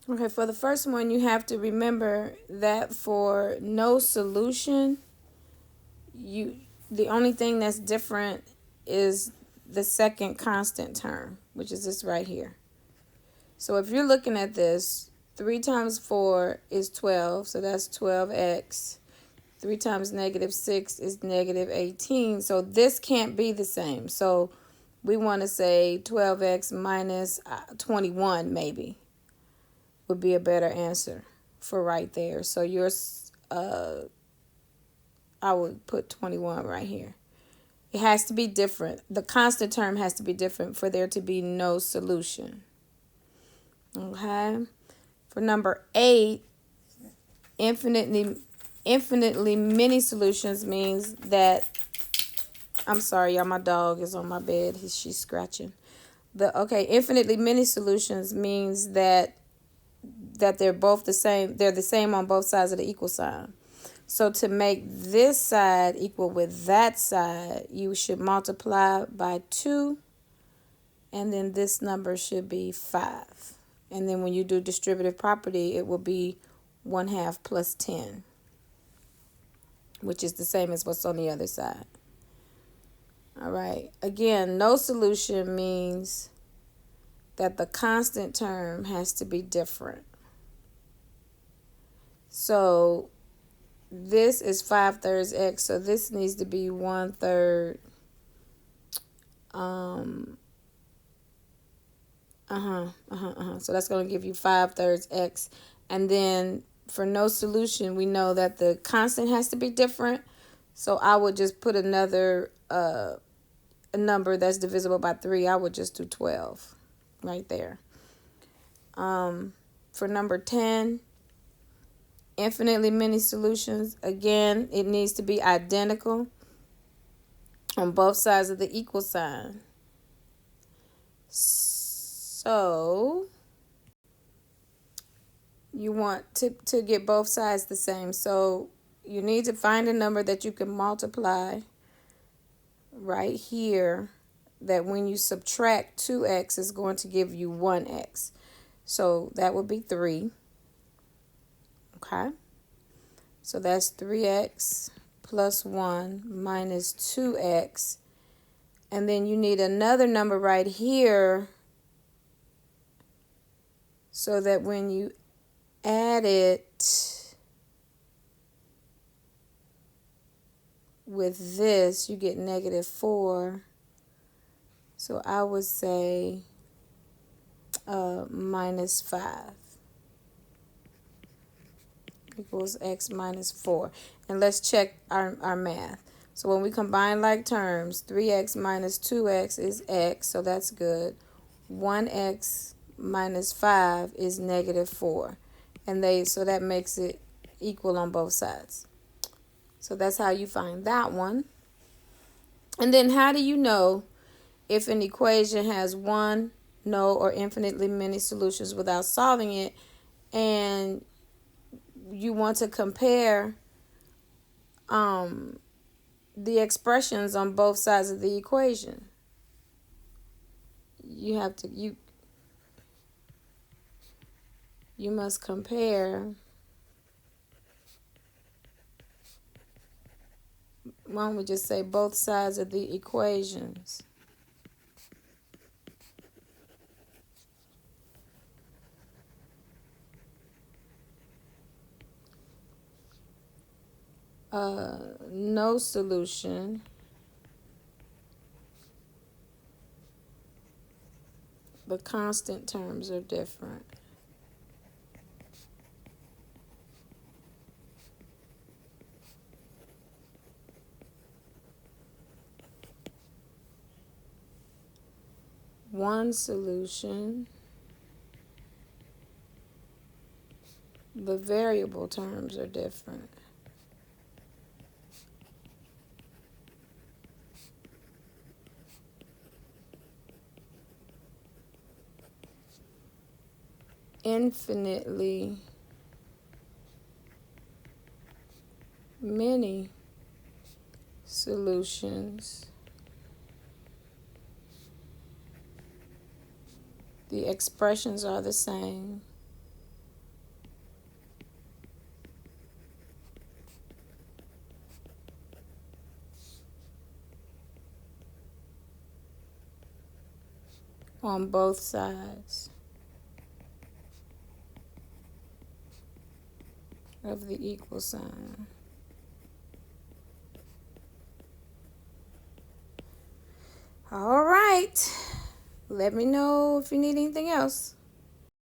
Okay, for the first one, you have to remember that for no solution, the only thing that's different is the second constant term, which is this right here. So if you're looking at this, 3 times 4 is 12, so that's 12x. 3 times negative 6 is negative 18. So this can't be the same. So we want to say 12x minus 21 maybe would be a better answer for right there. So yours, I would put 21 right here. It has to be different. The constant term has to be different for there to be no solution. Okay. For number 8, infinitely many solutions means that, I'm sorry, y'all, my dog is on my bed. She's scratching. Infinitely many solutions means that they're both the same. They're the same on both sides of the equal sign. So to make this side equal with that side, you should multiply by 2, and then this number should be 5. And then when you do distributive property, it will be 1/2 plus 10, which is the same as what's on the other side. All right. Again, no solution means that the constant term has to be different. So this is 5/3 x, so this needs to be 1/3. So that's going to give you 5/3 x. And then for no solution, we know that the constant has to be different. So I would just put another a number that's divisible by 3. I would just do 12 right there. For number 10, infinitely many solutions. Again, it needs to be identical on both sides of the equal sign. So you want to get both sides the same. So you need to find a number that you can multiply right here, that when you subtract 2x is going to give you 1x. So that would be 3. Okay. So that's 3x plus 1 minus 2x. And then you need another number right here so that when you add it with this, you get -4. So I would say minus 5 equals x minus 4. And let's check our math. So when we combine like terms, 3x minus 2x is x, so that's good. 1x minus 5 is -4. So that makes it equal on both sides. So that's how you find that one. And then how do you know if an equation has one, no, or infinitely many solutions without solving it, and you want to compare the expressions on both sides of the equation? You must compare. Why don't we just say both sides of the equations? No solution. The constant terms are different. One solution. The variable terms are different. Infinitely many solutions. The expressions are the same. on both sides of the equal sign. All right. Let me know if you need anything else.